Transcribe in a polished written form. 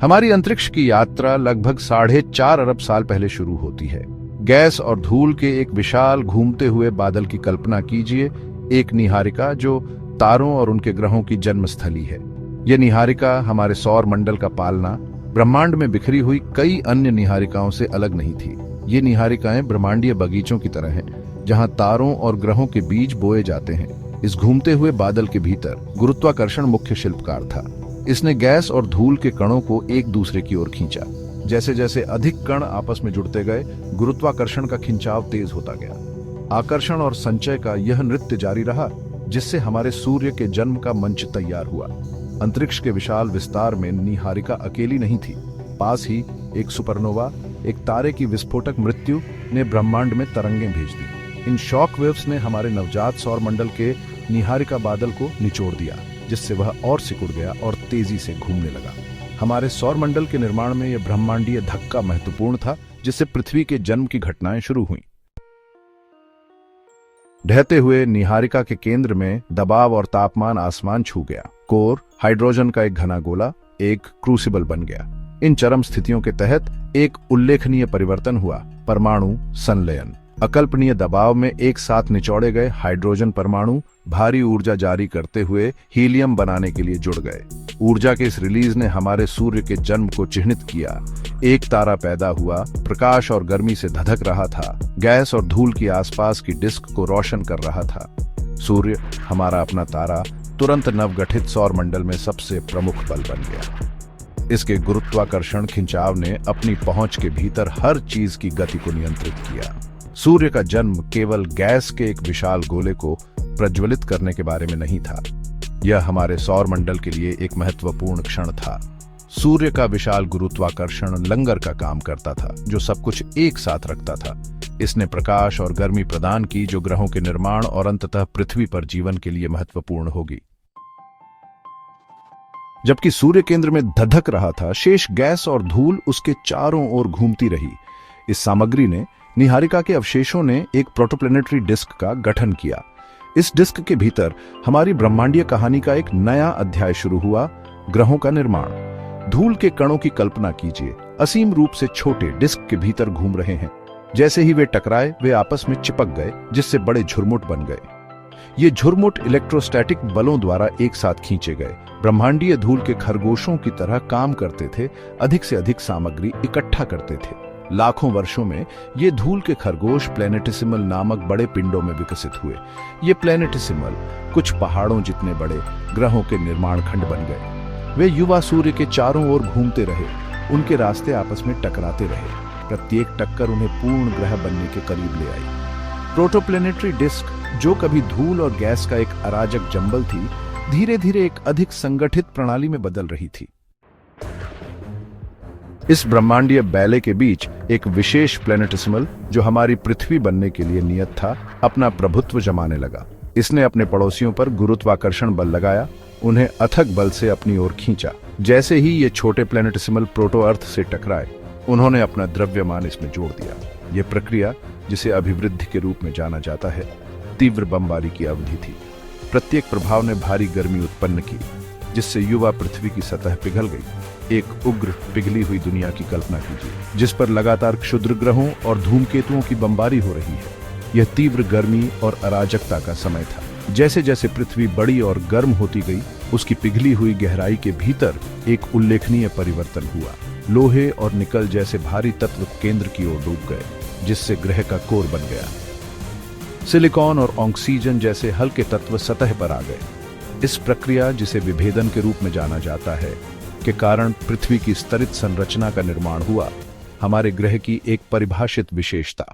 हमारी अंतरिक्ष की यात्रा लगभग 4.5 अरब साल पहले शुरू होती है। गैस और धूल के एक विशाल घूमते हुए बादल की कल्पना कीजिए, एक निहारिका जो तारों और उनके ग्रहों की जन्मस्थली है। यह निहारिका हमारे सौर मंडल का पालना ब्रह्मांड में बिखरी हुई कई अन्य निहारिकाओं से अलग नहीं थी। ये निहारिकाएं ब्रह्मांडीय बगीचों की तरह हैं, जहां तारों और ग्रहों के बीज बोए जाते हैं। इस घूमते हुए बादल के भीतर गुरुत्वाकर्षण मुख्य शिल्पकार था। इसने गैस और धूल के कणों को एक दूसरे की ओर खींचा। जैसे जैसे अधिक कण आपस में जुड़ते गए, गुरुत्वाकर्षण का खिंचाव तेज होता गया। आकर्षण और संचय का यह नृत्य जारी रहा, जिससे हमारे सूर्य के जन्म का मंच तैयार हुआ। अंतरिक्ष के विशाल विस्तार में निहारिका अकेली नहीं थी। पास ही एक सुपरनोवा, एक तारे की विस्फोटक मृत्यु ने ब्रह्मांड में तरंगें भेज दी। इन शॉक वेव्स ने हमारे नवजात सौर मंडल के निहारिका बादल को निचोड़ दिया, जिससे वह और सिकुड़ गया और तेजी से घूमने लगा। हमारे सौर मंडल के निर्माण में यह ब्रह्मांडीय धक्का महत्वपूर्ण था, जिससे पृथ्वी के जन्म की घटनाएं शुरू हुईं। ढहते हुए निहारिका के केंद्र में दबाव और तापमान आसमान छू गया। कोर हाइड्रोजन का एक घना गोला एक क्रूसिबल बन गया। इन चरम स्थितियों के तहत एक उल्लेखनीय परिवर्तन हुआ, परमाणु संलयन। अकल्पनीय दबाव में एक साथ निचोड़े गए हाइड्रोजन परमाणु भारी ऊर्जा जारी करते हुए हीलियम बनाने के लिए जुड़ गए। ऊर्जा के इस रिलीज ने हमारे सूर्य के जन्म को चिह्नित किया। एक तारा पैदा हुआ, प्रकाश और गर्मी से धधक रहा था, गैस और धूल की आसपास की डिस्क को रोशन कर रहा था। सूर्य, हमारा अपना तारा, तुरंत नवगठित सौर मंडल में सबसे प्रमुख बल बन गया। इसके गुरुत्वाकर्षण खिंचाव ने अपनी पहुंच के भीतर हर चीज की गति को नियंत्रित किया। सूर्य का जन्म केवल गैस के एक विशाल गोले को प्रज्वलित करने के बारे में नहीं था, यह हमारे सौर मंडल के लिए एक महत्वपूर्ण क्षण था। सूर्य का विशाल गुरुत्वाकर्षण लंगर का काम करता था, जो सब कुछ एक साथ रखता था। इसने प्रकाश और गर्मी प्रदान की, जो ग्रहों के निर्माण और अंततः पृथ्वी पर जीवन के लिए महत्वपूर्ण होगी। जबकि सूर्य केंद्र में धधक रहा था, शेष गैस और धूल उसके चारों ओर घूमती रही। इस सामग्री ने, निहारिका के अवशेषों ने, एक प्रोटोप्लैनेटरी डिस्क का गठन किया। इस डिस्क के भीतर हमारी ब्रह्मांडीय कहानी का एक नया अध्याय शुरू हुआ, ग्रहों का निर्माण। धूल के कणों की कल्पना कीजिए, असीम रूप से छोटे डिस्क के भीतर घूम रहे हैं। जैसे ही वे टकराए, वे आपस में चिपक गए, जिससे बड़े झुरमुट बन गए। ये झुरमुट इलेक्ट्रोस्टैटिक बलों द्वारा एक साथ खींचे गए, ब्रह्मांडीय धूल के खरगोशों की तरह काम करते थे, अधिक से अधिक सामग्री इकट्ठा करते थे। लाखों वर्षों में ये धूल के खरगोश प्लैनेटिसिमल नामक बड़े पिंडों में विकसित हुए। ये प्लैनेटिसिमल कुछ पहाड़ों जितने बड़े ग्रहों के निर्माण खंड बन गए। वे युवा सूर्य के चारों ओर घूमते रहे, उनके रास्ते आपस में टकराते रहे। प्रत्येक टक्कर उन्हें पूर्ण ग्रह बनने के करीब ले आई। प्रोटोप्लैनेटरी डिस्क, जो कभी धूल और गैस का एक अराजक जंबल थी, धीरे धीरे एक अधिक संगठित प्रणाली में बदल रही थी। इस ब्रह्मांडीय बैले के बीच एक विशेष प्लैनेटिसिमल, जो हमारी पृथ्वी बनने के लिए नियत था, अपना प्रभुत्व जमाने लगा। इसने अपने पड़ोसियों पर गुरुत्वाकर्षण बल लगाया, उन्हें अथक बल से अपनी ओर खींचा। जैसे ही ये छोटे प्लैनेटिसिमल प्रोटो अर्थ से टकराए, उन्होंने अपना द्रव्यमान इसमें जोड़ दिया। यह प्रक्रिया, जिसे अभिवृद्धि के रूप में जाना जाता है, तीव्र बमबारी की अवधि थी। प्रत्येक प्रभाव ने भारी गर्मी उत्पन्न की, जिससे युवा पृथ्वी की सतह पिघल गई। एक उग्र पिघली हुई दुनिया की कल्पना कीजिए, जिस पर लगातार क्षुद्र ग्रहों और धूमकेतुओं की बमबारी हो रही है। यह तीव्र गर्मी और अराजकता का समय था। जैसे जैसे पृथ्वी बड़ी और गर्म होती गई, उसकी पिघली हुई गहराई के भीतर एक उल्लेखनीय परिवर्तन हुआ। लोहे और निकल जैसे भारी तत्व केंद्र की ओर डूब गए, जिससे ग्रह का कोर बन गया। सिलिकॉन और ऑक्सीजन जैसे हल्के तत्व सतह पर आ गए। इस प्रक्रिया, जिसे विभेदन के रूप में जाना जाता है, के कारण पृथ्वी की स्तरित संरचना का निर्माण हुआ, हमारे ग्रह की एक परिभाषित विशेषता।